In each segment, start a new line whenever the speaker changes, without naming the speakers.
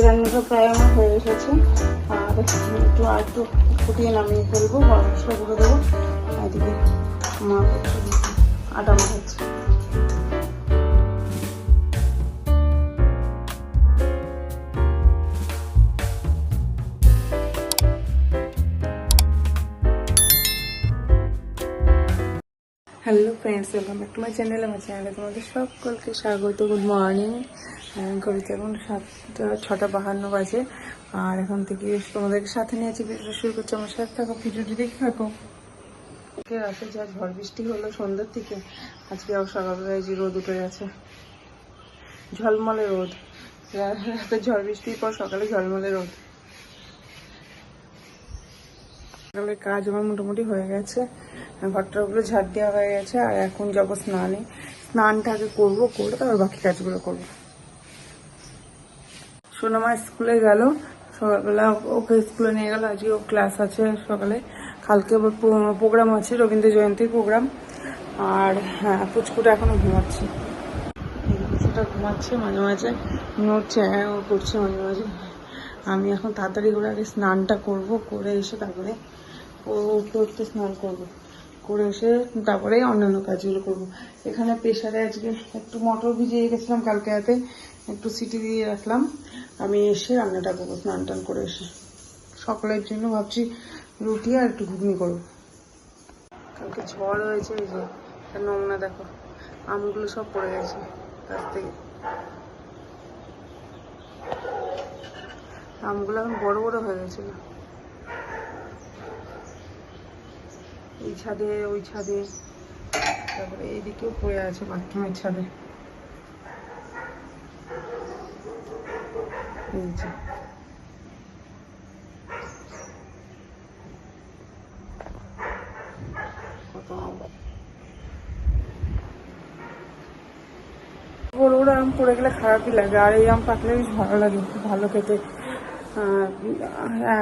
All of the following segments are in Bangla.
রান্নাটা প্রায় আমার হয়ে এসেছে। আর একটু ফুটিয়ে নামিয়ে ফেলবো, গরম মশলা গুঁড়ো দেবো। এদিকে মা আটা মাখাচ্ছে। Hello friends, welcome back to my channel. আমার চ্যানেলে তোমাদের সকলকে স্বাগত। Good morning. ঘড়িতে এখন 6:52 বাজে। আর এখন থেকে তোমাদেরকে সাথে নিয়ে আছি, ভিডিওটা শুরু করছি। আমার সাথে থাকো, ভিডিওটি দেখে থাকো। রাতে যা ঝড় বৃষ্টি হলো সন্ধ্যার থেকে, আজকে আবার সকালবেলায় যে রোদ উঠে গেছে, ঝলমলে রোদ। রাতে ঝড় বৃষ্টির পর সকালে ঝলমলে রোদ। সকালের কাজ আমার মোটামুটি হয়ে গেছে, ঘরটাগুলো ঝাড় দেওয়া হয়ে গেছে। আর এখন যাবো স্নানটা আগে করবো, করে তারপর বাকি কাজগুলো করবো। সোনামা স্কুলে গেল সকালবেলা, ওকে স্কুলে নিয়ে গেল। আজকে ও ক্লাস আছে সকালে, কালকে আবার প্রোগ্রাম আছে, রবীন্দ্র জয়ন্তীর প্রোগ্রাম। আর হ্যাঁ, পুচকুটা এখনো ঘুমাচ্ছে, পুচকুটা ঘুমাচ্ছে, মাঝে মাঝে নড়ছে, ও করছে মাঝে মাঝে। আমি এখন তাড়াতাড়ি করে আগে স্নানটা করবো, করে এসে তারপরে ও উঠতে স্নান করবো, করে এসে তারপরে অন্যান্য কাজগুলো করবো। এখানে প্রেশারে আজকে একটু মটর ভিজিয়ে গেছিলাম কালকে রাতে, একটু সিটি দিয়ে রাখলাম। আমি এসে রান্নাটা করবো, স্নান টান করে এসে। সকালের জন্য ভাবছি রুটি আর একটু ঘুগনি করবো। কালকে ঝড় হয়েছে, এই যে নোংরা দেখো, আমগুলো সব পড়ে গেছে গাছ থেকে। আমগুলো এখন বড় বড় হয়ে গেছিল, এই ছাদে, ওই ছাদে, তারপরে এইদিকেও পড়ে আছে বাথরুমের ছাদে। এই যে কত আম, বড় বড় আম পড়ে গেলে খারাপই লাগে, আর এই আম পাকলে বেশ ভালো লাগে, খুব ভালো খেতে।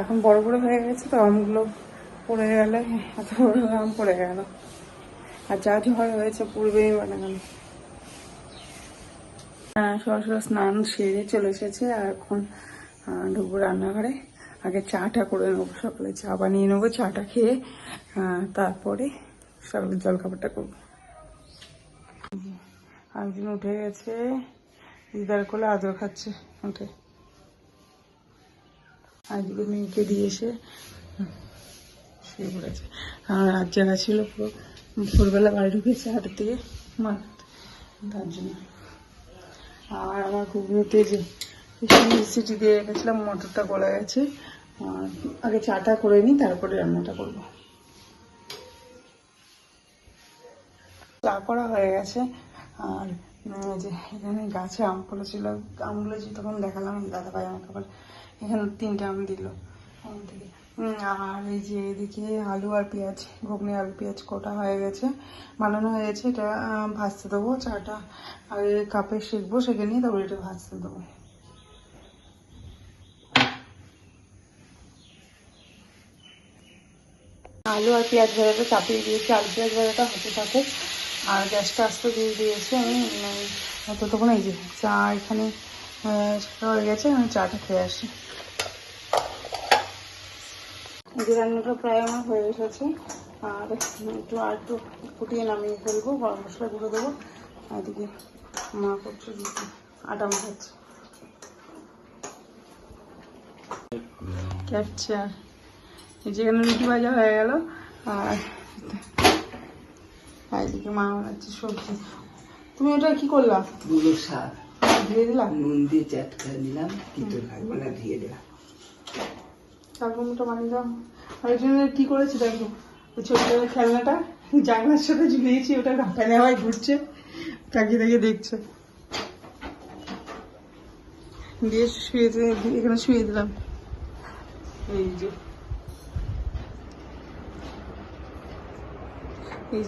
এখন বড় বড় হয়ে গেছে তো আমগুলো, পড়ে গেলে এত বড় আম পড়ে গেল। আর যা ঝড় হয়েছে পূর্বেই মানে সরাসরি স্নান সেরে চলে এসেছে। আর এখন ঢুকবো রান্নাঘরে। আগে চাটা করে নেবো, সকালে চা বানিয়ে নেবো, চাটা খেয়ে তারপরে সকালে জলখাবারটা করবো। একদিন উঠে গেছে, দিদার কোলে আদর খাচ্ছে উঠে। আজকে মেয়েকে দিয়ে এসে শুয়ে পড়েছে। আর রাত জায়গা ছিল পুরো, ভোরবেলা বাড়ি ঢুকেছে 8টার দিকে মা, তার জন্য। আর আমার ঘুগনিতে যে সিটি দিয়ে রেখেছিলাম, মটরটা গলে গেছে। আগে চাটা করে নিই, তারপরে রান্নাটা করবো। চা করা হয়ে গেছে। আর যে এখানে গাছে আম ফলেছিল, আমগুলো যে তখন দেখালাম, দাদা ভাই আমাকে আবার এখানে 3টে আম দিল আম থেকে। আর এই যে এদিকে আলু আর পেঁয়াজ, ঘুগনি আলু পেঁয়াজ কোটা হয়ে গেছে, বানানো হয়ে গেছে। এটা ভাজতে দেবো, চাটা আগে কাপে সেঁকবো, সেঁকে নিয়ে তারপরে এটা ভাজতে দেবো। আলু আর পেঁয়াজ ভাজাটা চাপিয়ে দিয়েছি, আলু পেঁয়াজ ভাজাটা হতে থাকে। আর গ্যাসটা আস্তে দিয়ে দিয়েছি আমি। ততক্ষণ এই যে চা এখানে হয়ে গেছে, আমি চাটা খেয়ে আসি। যে রান্নাটা প্রায় আমার হয়ে এসেছে। আর একটু ফুটিয়ে নামিয়ে ফেলবো, গরম মশলা গুঁড়ো দেবো। এদিকে মা করছে রুটি, আটা মাখাচ্ছে। ক্যাপচার যেখানে রুটি ভাজা হয়ে গেল। আর এদিকে মা বানাচ্ছে সবজি। তুমি ওটা কি করলা?
মুলোর শাক
ধুয়ে দিলাম,
নুন দিয়ে চ্যাট করে নিলাম, তিতো খাবো না, ধুয়ে দিলাম।
শাকটা বানিয়ে দাও। আর এই জন্য কি করেছি দেখো, ওই ছোট খেলনাটা জানলার সাথে ঝুলিয়েছি, ওটা ঢাকা নেওয়ায় ঘুরছে, তাকিয়ে তাকিয়ে দেখছে। দিয়ে এখানে শুয়ে দিলাম। এই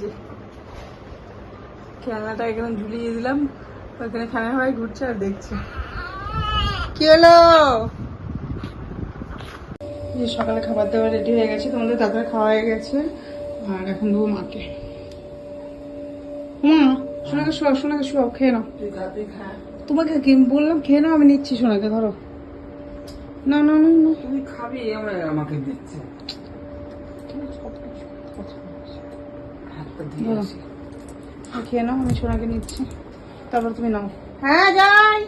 যে খেলনাটা এখানে ঝুলিয়ে দিলাম, ওইখানে ফ্যানের হাওয়ায় ঘুরছে আর দেখছে। কি হলো? সকালে খাবার দাবার রেডি হয়ে গেছে, তোমাদের দাদার খাওয়া হয়ে গেছে। আর এখন দেবো মাকে। সোনাকে শোয়াও, সোনাকে শোয়াও, খেয়ে নাও। তোমাকে বললাম খেয়ে নাও, আমি নিচ্ছি সোনাকে, ধরো। না না না না,
তুমি খাবে আমাকে দিচ্ছে। হাতটা ধুয়ে আসি।
খেয়ে নাও, আমি সোনাকে নিচ্ছি, তারপর তুমি নাও। হ্যাঁ যাই,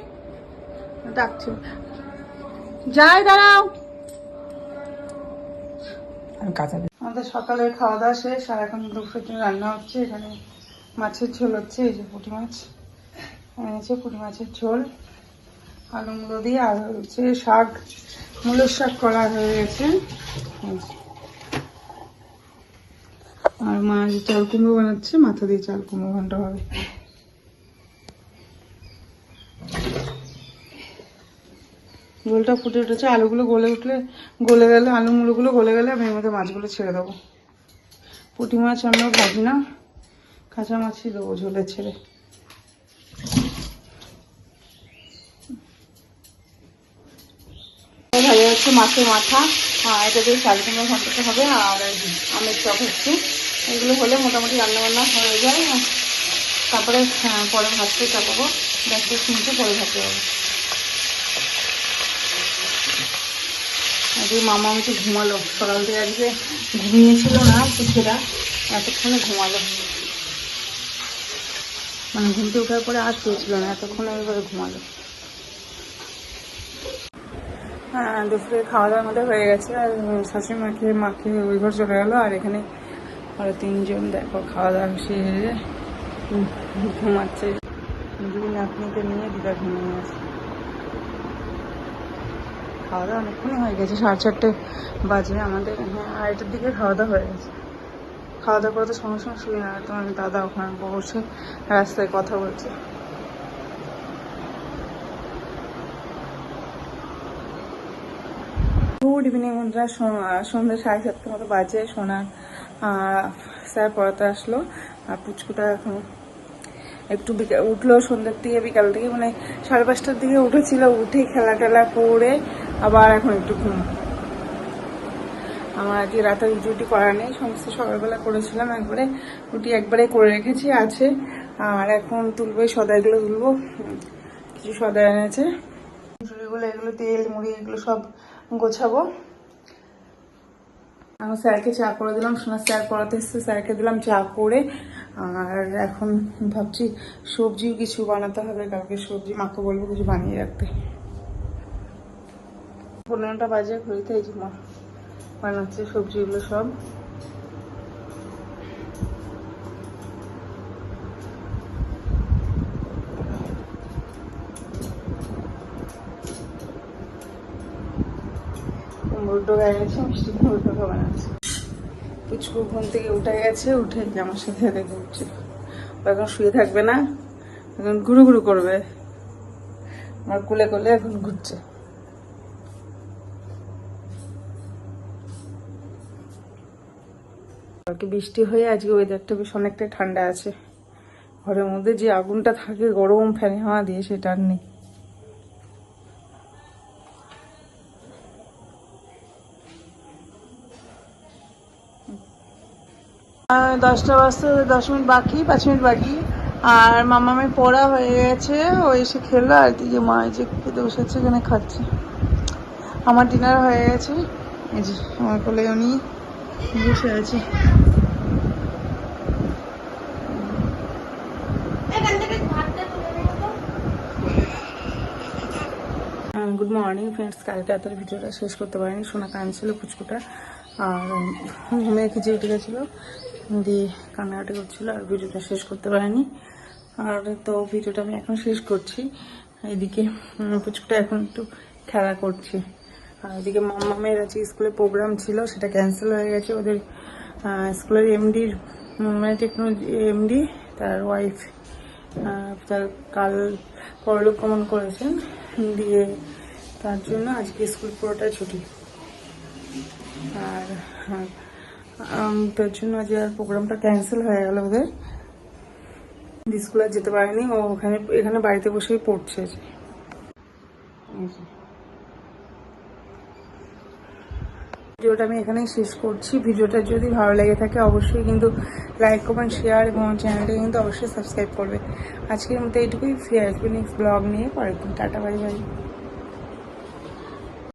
ডাকছো, যাই, দাঁড়াও।
আমি কাঁচা
আমাদের সকালের খাওয়া দাওয়া শেষ, আর এখন দুপুরের জন্য রান্না হচ্ছে। এখানে মাছের ঝোল হচ্ছে, এই যে পুঁটি মাছ এনেছে, পুঁটি মাছের ঝোল আলু মুলো দিয়ে, আর হচ্ছে শাক, মূলের শাক করা হয়ে গেছে। আর মা যে চাল কুমড়ো বানাচ্ছে, মাথা দিয়ে চাল কুমড়ো ঘন্টা হবে। ঝোলটা ফুটে উঠেছে, আলুগুলো গলে গেলে, আলু মুলোগুলো গলে গেলে আমি এর মধ্যে মাছগুলো ছেড়ে দেবো। পুঁটি মাছ আমরা ভাজি না, কাঁচা মাছই দেবো ঝোলে ছেড়ে। ভাজা হচ্ছে মাছের মাথা, এটা দিয়ে চাল কুমড়ো ঘন্টাতে হবে। আর আমের চপ হচ্ছে, এগুলো হলে মোটামুটি রান্নাবান্না হয়ে যায়। তারপরে পরে ভাতটা চাপাবো, গ্যাসটা শুনতে পরে ভাতে হবে। আজকে মামা আমাকে ঘুমালো, সকাল থেকে আজকে ঘুমিয়েছিল না পুছেরা, এতক্ষণে ঘুমালো। মানে ঘুম থেকে ওঠার পরে আর শুয়েছিল না, এতক্ষণে এইভাবে ঘুমালো। হ্যাঁ, দুপুরে খাওয়া দাওয়ার মধ্যে হয়ে গেছে। আর শাশুড়ি মাকে ওই ঘর চলে গেলো। আর এখানে আরো তিনজন দেখো খাওয়া দাওয়া সেরে ঘুমাচ্ছে। দুই নাতনিকে নিয়ে দিদা ঘুমিয়ে আছে। খাওয়া দাওয়া অনেকক্ষণই হয়ে গেছে, 4:30 বাজে আমাদের। হ্যাঁ, 2:30টার দিকে খাওয়া দাওয়া হয়ে গেছে। খাওয়া দাওয়া করে তো সঙ্গে সঙ্গে শুয়ে না, তোমার দাদা ওখানে বসে রাস্তায় কথা বলছে। গুড ইভিনিং বন্ধুরা, সন্ধ্যা 7:30 মতো বাজে। সোনার স্যার পড়াতে আসলো, আর পুচকুটা এখন একটু উঠলো সন্ধ্যার দিকে, বিকাল থেকে, মানে 5:30টার দিকে উঠেছিল। উঠে খেলা টেলা করে আবার এখন একটু ঘুম। আমার আজকে রাতে রুটি করা নেই, সমস্ত সকালবেলা করেছিলাম একবারে, রুটি একবারে করে রেখেছি আছে। আর এখন তুলবো এই সদাইগুলো, তুলবো, কিছু সদাই এনেছে, রুটিগুলো, এগুলো তেল মুড়ি এগুলো সব গোছাবো। আমি স্যারকে চা করে দিলাম, সোনার স্যার পড়াতে এসছে, স্যারকে দিলাম চা করে। আর এখন ভাবছি সবজিও কিছু বানাতে হবে, কালকে সবজি মাকে বলবো কিছু বানিয়ে রাখতে। 15টা বাজে, ঘড়িতে এই যে মা বানাচ্ছে সবজিগুলো সব। কুমড়ো গায়ে গেছে, মিষ্টি কুমড়ো বানাচ্ছে। পুচকু ঘুম থেকে উঠে গেছে, উঠে আমার সাথে দেখে উঠছে। এখন শুয়ে থাকবে না, এখন ঘুরু ঘুরু করবে, আমার কোলে কোলে এখন ঘুরছে। কালকে বৃষ্টি হয়ে আজকে ওয়েদারটা বেশ অনেকটাই ঠান্ডা আছে। ঘরের মধ্যে যে আগুনটা থাকে গরম ফ্যানে হাওয়া দিয়ে, সেটা আর নেই। দশটা বাজতে 10 মিনিট বাকি, 5 মিনিট বাকি। আর মামামের পড়া হয়ে গেছে, ও এসে খেলো। আর দিকে মা যে খেতে বসেছে, এখানে খাচ্ছে। আমার ডিনার হয়ে গেছে, এই যে আমার কোলে উনি বসে আছে। গুড মর্নিং ফ্রেন্ডস, কালকে রাতের ভিডিওটা শেষ করতে পারিনি, সোনা কাঁদছিল পুচকুটা, আর ঘুমিয়ে খিচে উঠে গেছিলো, দিয়ে কান্নাকাটি করছিল, আর ভিডিওটা শেষ করতে পারিনি। আর তো ভিডিওটা আমি এখন শেষ করছি। এদিকে পুচকুটা এখন একটু খেলা করছে। আর এদিকে মামামের আজকে স্কুলে প্রোগ্রাম ছিল, সেটা ক্যান্সেল হয়ে গেছে। ওদের স্কুলের এমডির, মানে টেকনোলজি এমডি, তার ওয়াইফ, তার কাল পরলোক গমন করেছেন, দিয়ে তার জন্য আজকে স্কুল পুরোটাই ছুটি। আর তার জন্য আজকে আর প্রোগ্রামটা ক্যান্সেল হয়ে গেল ওদের, স্কুলে যেতে পারেনি। ও এখানে বাড়িতে বসেই পড়ছে। ভিডিওটা আমি এখানেই শেষ করছি। ভিডিওটা যদি ভালো লেগে থাকে অবশ্যই কিন্তু লাইক, কমেন্ট, শেয়ার, এবং চ্যানেলটা কিন্তু অবশ্যই সাবস্ক্রাইব করবে। আজকের মতো এইটুকুই, ফিরে আসবে নেক্সট ব্লগ নিয়ে পরের দিন। Tata, bye bye.